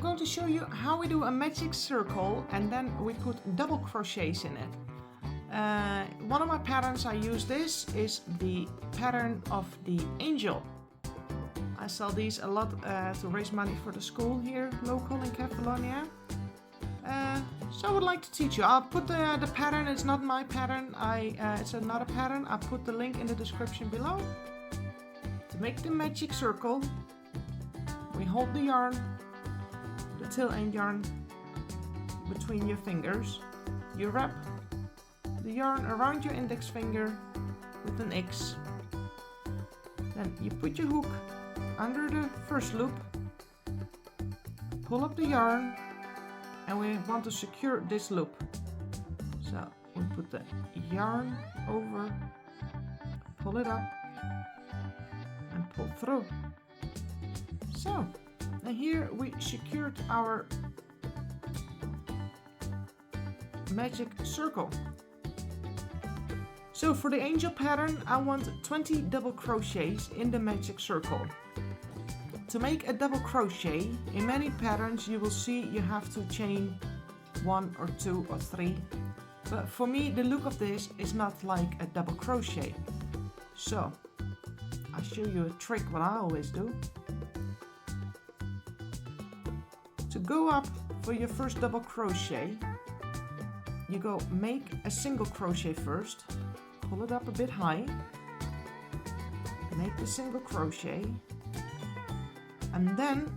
going to show you how we do a magic circle and then we put double crochets in it. One of my patterns I use this is the pattern of the angel. I sell these a lot to raise money for the school here local in Kefalonia. So I would like to teach you. I'll put the pattern, it's not my pattern, it's another pattern. I'll put the link in the description below. To make the magic circle, we hold the yarn, the tail end yarn, between your fingers. You wrap the yarn around your index finger with an X. Then you put your hook under the first loop, pull up the yarn, and we want to secure this loop. So we put the yarn over, pull it up, and pull through. So, and here we secured our magic circle. So for the angel pattern, I want 20 double crochets in the magic circle. To make a double crochet, in many patterns you will see you have to chain 1 or 2 or 3. But for me, the look of this is not like a double crochet. So, I'll show you a trick what I always do. To go up for your first double crochet, you go make a single crochet first, pull it up a bit high, make the single crochet, and then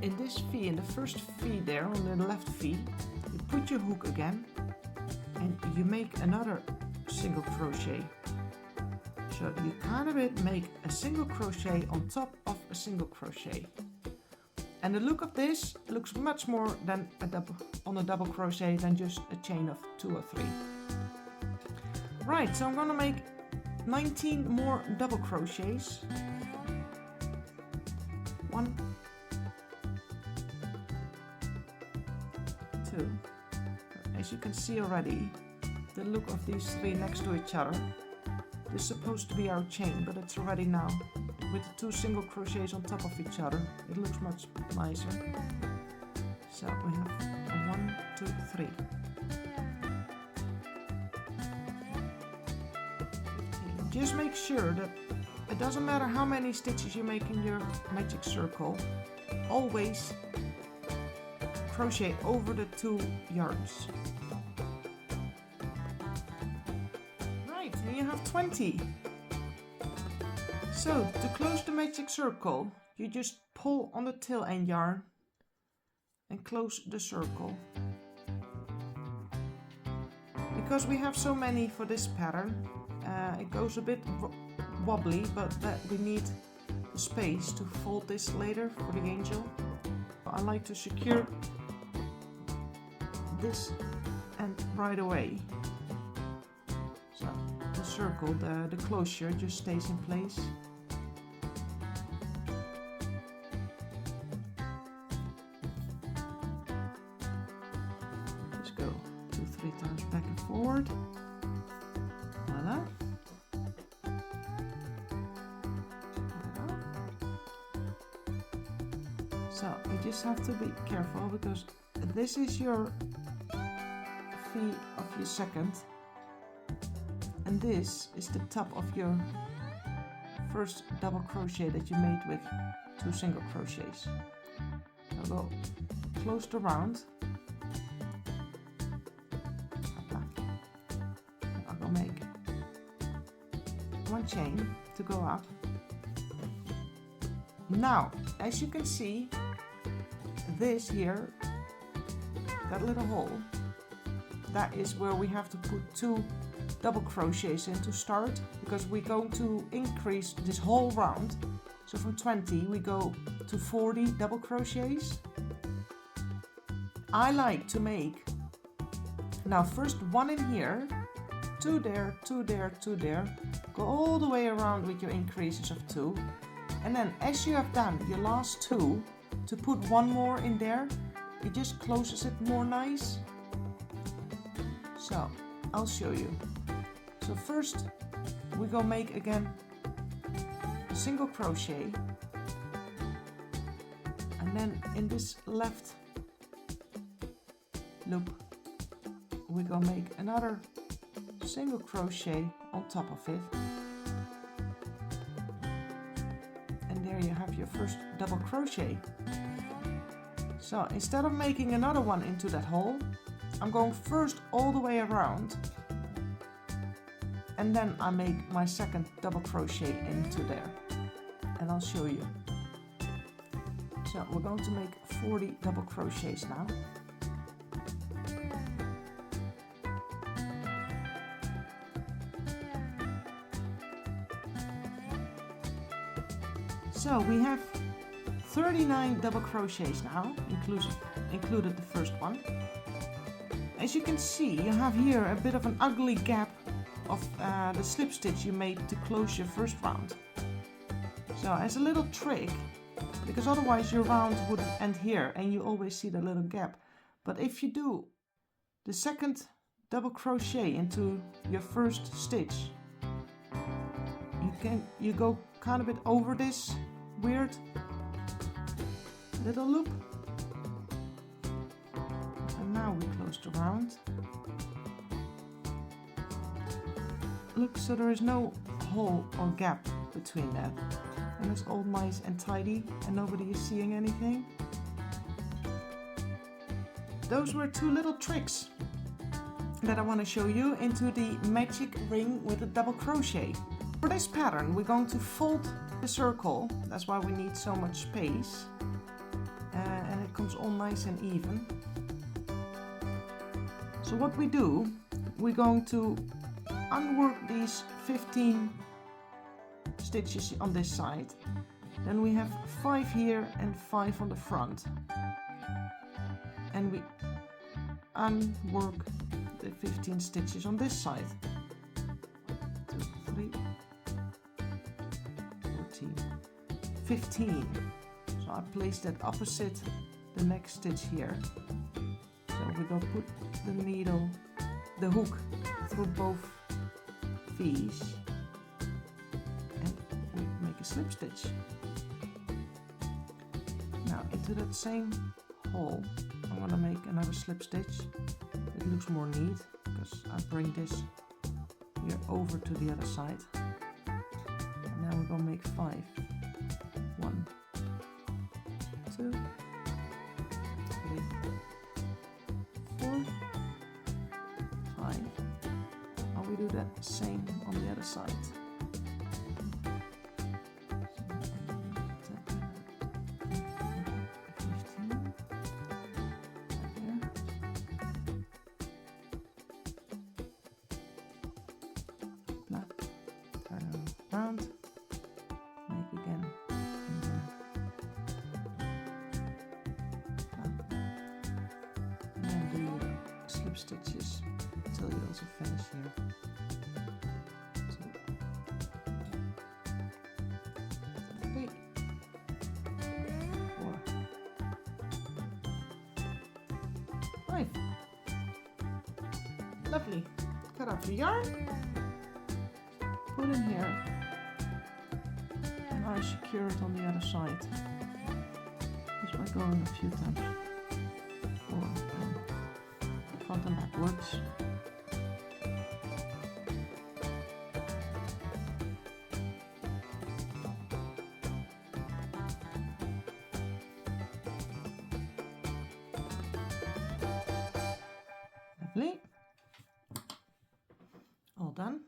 in this V, in the first V there on the left V, you put your hook again and you make another single crochet. So you kind of make a single crochet on top of a single crochet. And the look of this looks much more than a double crochet than just a chain of 2 or 3. Right, so I'm gonna make 19 more double crochets. 1, 2. As you can see already, the look of these 3 next to each other. This is supposed to be our chain, but it's already now. With 2 single crochets on top of each other, it looks much nicer. So we have a 1, 2, 3. 15. Just make sure that it doesn't matter how many stitches you make in your magic circle, always crochet over the 2 yarns. Right, and you have 20. So, to close the magic circle, you just pull on the tail end yarn and close the circle. Because we have so many for this pattern, it goes a bit wobbly, but that we need the space to fold this later for the angel. I like to secure this end right away. So, the circle, the closure just stays in place. Go 2-3 times back and forward. Voila. So you just have to be careful because this is your V of your second, and this is the top of your first double crochet that you made with 2 single crochets. I'll go close the round. Make 1 chain to go up. Now, as you can see, this here, that little hole, that is where we have to put 2 double crochets in to start, because we're going to increase this whole round. So from 20 we go to 40 double crochets. I like to make now first 1 in here, 2 there, 2 there, 2 there, go all the way around with your increases of 2, and then as you have done your last 2, to put 1 more in there, it just closes it more nice. So I'll show you. So first we go make again a single crochet, and And then in this left loop we're gonna make another single crochet on top of it, and there you have your first double crochet. So instead of making another one into that hole, I'm going first all the way around, and then I make my second double crochet into there, and I'll show you. So we're going to make 40 double crochets now. So we have 39 double crochets now, included the first one. As you can see, you have here a bit of an ugly gap of the slip stitch you made to close your first round. So as a little trick, because otherwise your round would end here and you always see the little gap. But if you do the second double crochet into your first stitch, you go kind of bit over this weird little loop, and now we close the round. Look, so there is no hole or gap between that, and it's all nice and tidy and nobody is seeing anything. Those were two little tricks that I want to show you into the magic ring with a double crochet. For this pattern we're going to fold the circle, that's why we need so much space, and it comes all nice and even. So what we do, we're going to unwork these 15 stitches on this side, then we have 5 here and 5 on the front, and we unwork the 15 stitches on this side. 1, 2, 3, 14, 15. So I place that opposite the next stitch here. So we're going to put the needle, the hook, through both V's, and we make a slip stitch. Now into that same hole I'm going to make another slip stitch. It looks more neat because I bring this here over to the other side. And now we're going to make 5. 1, 2, 3, 4, 5. And we do that same on the other side. Round, make again, and then and then do your slip stitches until you also finish here. 2, 3, 4, 5. Lovely. Cut off your yarn, put in here. I secure it on the other side. Just by going a few times forward and front and backwards. Lovely. All done.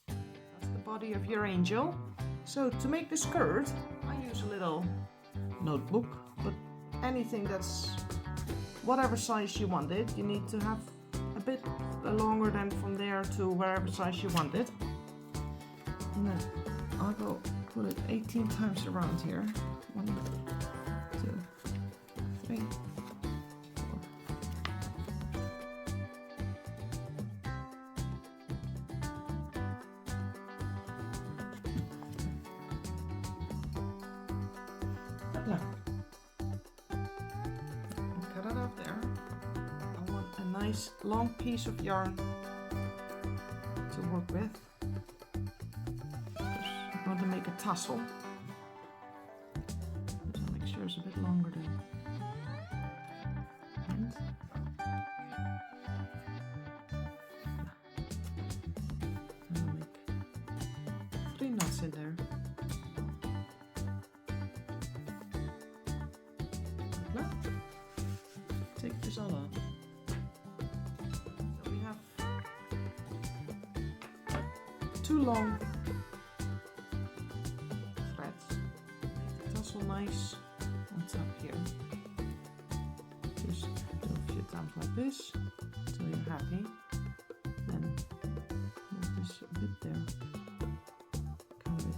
That's the body of your angel. So to make the skirt, I use a little notebook, but anything that's whatever size you want it. You need to have a bit longer than from there to wherever size you want it. And then I'll go put it 18 times around here. 1, 2, 3, 4. Yeah. Cut it off there. I want a nice long piece of yarn to work with. I'm going to make a tassel. So make sure is a bit longer than. And I'll make 3 knots in there. Now, take this all off. So we have 2 long threads. Make the tassel nice on top here. Just do a few times like this until you're happy. Then move this a bit there. Kind of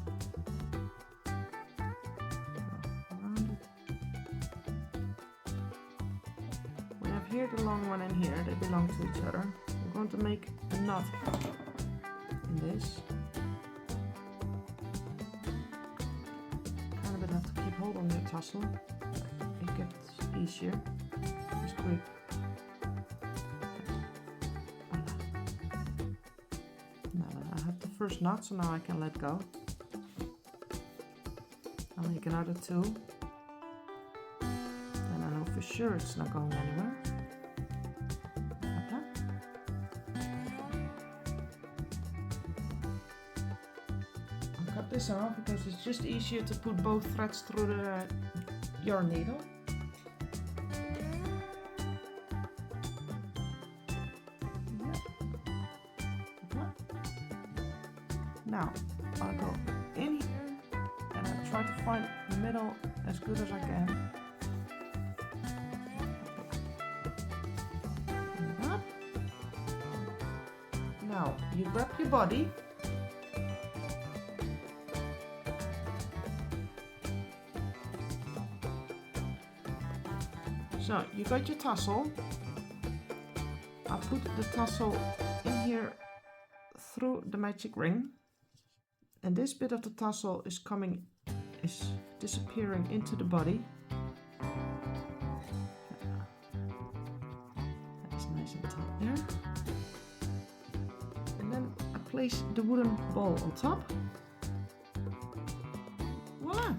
around it. We have here the long one and here, they belong to each other. We're going to make a knot in this. Kind of have to keep hold on your tassel. It gets easier. Just quick. Now I have the first knot, so now I can let go. I'll make another 2. Then I know for sure it's not going anywhere. This off because it's just easier to put both threads through the yarn needle. Now I'll go in here and I try to find the middle as good as I can. Like that. Now you grab your body. So you got your tassel. I put the tassel in here through the magic ring, and this bit of the tassel is disappearing into the body. That's nice and tight there. And then I place the wooden ball on top. Voila!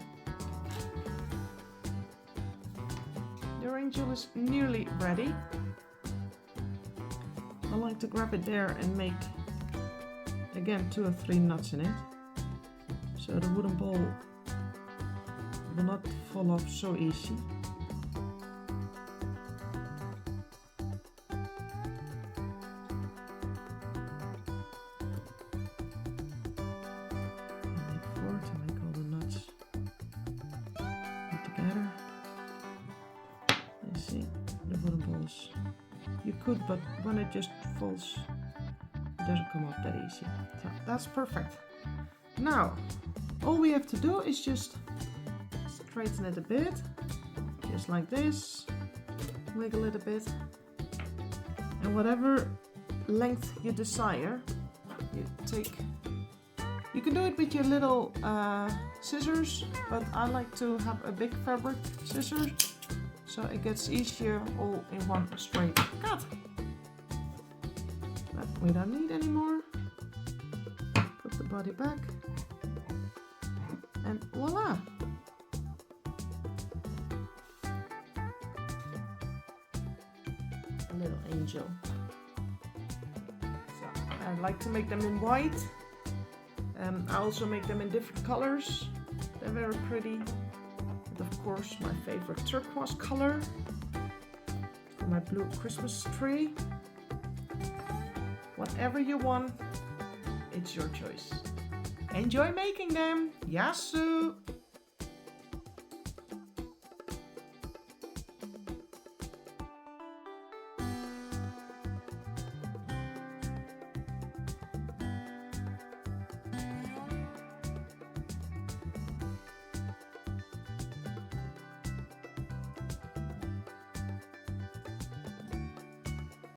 Your angel is nearly ready. I like to grab it there and make again 2 or 3 knots in it, so the wooden ball will not fall off so easy. Make 4 to make all the knots together. See, the wooden balls. You could, but when it just falls, it doesn't come up that easy. So that's perfect. Now, all we have to do is just straighten it a bit, just like this. Wiggle it a bit, and whatever length you desire, you take. You can do it with your little scissors, but I like to have a big fabric scissors. So it gets easier all in one straight cut. But we don't need any more. Put the body back. And voila! A little angel. So I like to make them in white. I also make them in different colors. They're very pretty. Of course, my favorite turquoise color for my blue Christmas tree. Whatever you want, it's your choice. Enjoy making them! Yiasou!